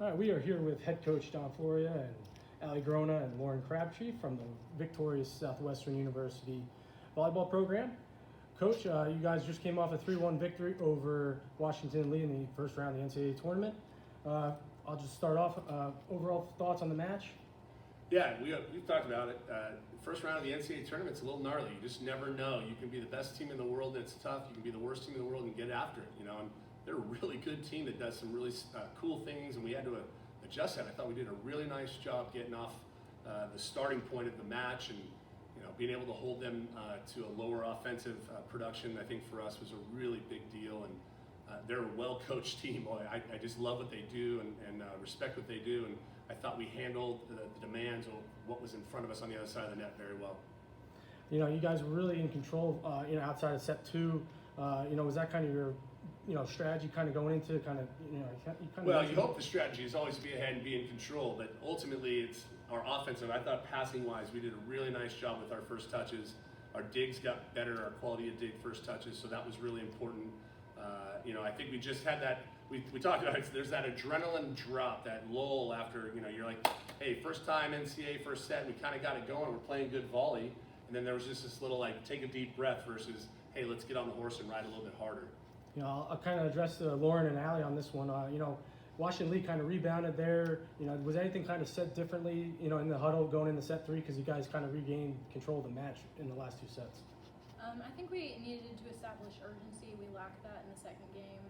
All right, we are here with head coach Don Flora and Grona and Lauren Crabtree from the victorious Southwestern University volleyball program. Coach, you guys just came off a 3-1 victory over Washington Lee in the first round of the NCAA tournament. I'll just start off. Overall thoughts on the match? Yeah, we've talked about it. First round of the NCAA tournament's a little gnarly. You just never know. You can be the best team in the world and it's tough. You can be the worst team in the world and get after it. And they're a really good team that does some really cool things, and we had to adjust that. I thought we did a really nice job getting off the starting point of the match, and being able to hold them to a lower offensive production. I think for us was a really big deal, and they're a well-coached team. Boy, I just love what they do and respect what they do, and I thought we handled the demands of what was in front of us on the other side of the net very well. You guys were really in control. Outside of set two. Was that kind of your strategy kind of going into Well, you hope the strategy is always to be ahead and be in control, but ultimately it's our offensive. I thought passing wise, we did a really nice job with our first touches. Our digs got better, our quality of dig first touches, so that was really important. I think we just had that, we talked about it, there's that adrenaline drop, that lull after, you're like, hey, first time NCAA, first set, we kind of got it going, we're playing good volley, and then there was just this little take a deep breath versus, hey, let's get on the horse and ride a little bit harder. I'll kind of address Lauren and Allie on this one. Washington Lee kind of rebounded there. Was anything kind of said differently, in the huddle going into set three, because you guys kind of regained control of the match in the last two sets? I think we needed to establish urgency. We lacked that in the second game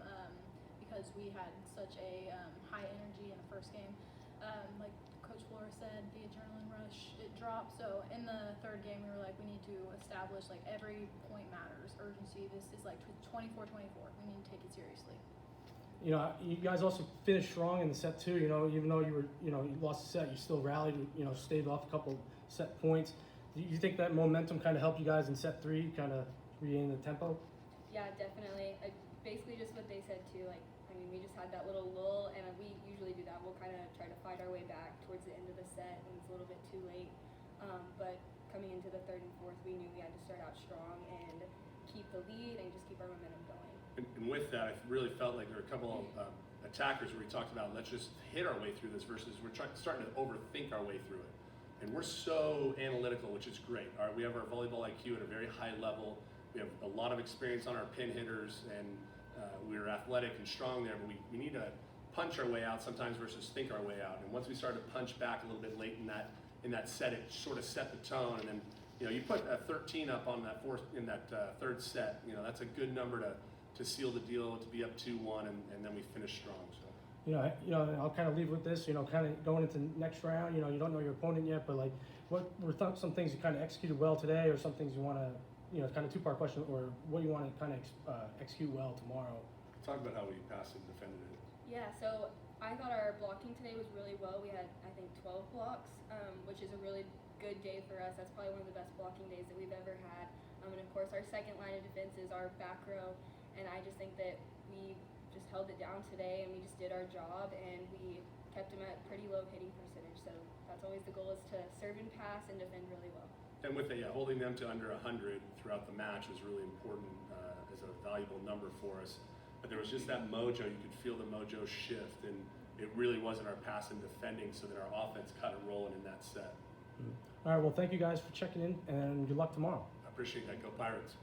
because we had such a high energy in the first game. Like Coach Flora said, the adrenaline rush, it dropped. So in the third game, we were like, we need to establish every point matters. Urgency. This is 24-24. We need to take it seriously. You guys also finished strong in the set two. Even though you lost the set, you still rallied. Stayed off a couple set points. Do you think that momentum kind of helped you guys in set three, kind of regain the tempo? Yeah, definitely. Basically, just what they said too. We just had that little lull, and we usually do that. We'll kind of try to fight our way back towards the end of the set when it's a little bit too late. But coming into the third and fourth, we knew we had to start out strong and keep the lead and just keep our momentum going. And with that, I really felt like there were a couple of attackers where we talked about let's just hit our way through this versus we're starting to overthink our way through it. And we're so analytical, which is great. All right, we have our volleyball IQ at a very high level. We have a lot of experience on our pin hitters, and we're athletic and strong there, but we need to punch our way out sometimes versus think our way out. And once we started to punch back a little bit late in that set, it sort of set the tone. And then you put a 13 up on that third set. That's a good number to seal the deal, to be up 2-1, and then we finish strong. So. I'll kind of leave with this. Kind of going into the next round. You don't know your opponent yet, but what were some things you kind of executed well today, or some things you want to, kind of two-part question, or what you want to kind of execute well tomorrow? Talk about how we passed and defended it. Yeah, so I thought our blocking today was really well. We had, I think, 12 blocks, which is a really good day for us. That's probably one of the best blocking days that we've ever had. And of course, our second line of defense is our back row, and I just think that we just held it down today, and we just did our job, and we kept them at pretty low hitting percentage. So that's always the goal, is to serve and pass and defend really well. And with holding them to under 100 throughout the match was really important as a valuable number for us. But there was just that mojo. You could feel the mojo shift, and it really wasn't our pass and defending, so that our offense got it rolling in that set. All right, well, thank you guys for checking in, and good luck tomorrow. I appreciate that. Go Pirates.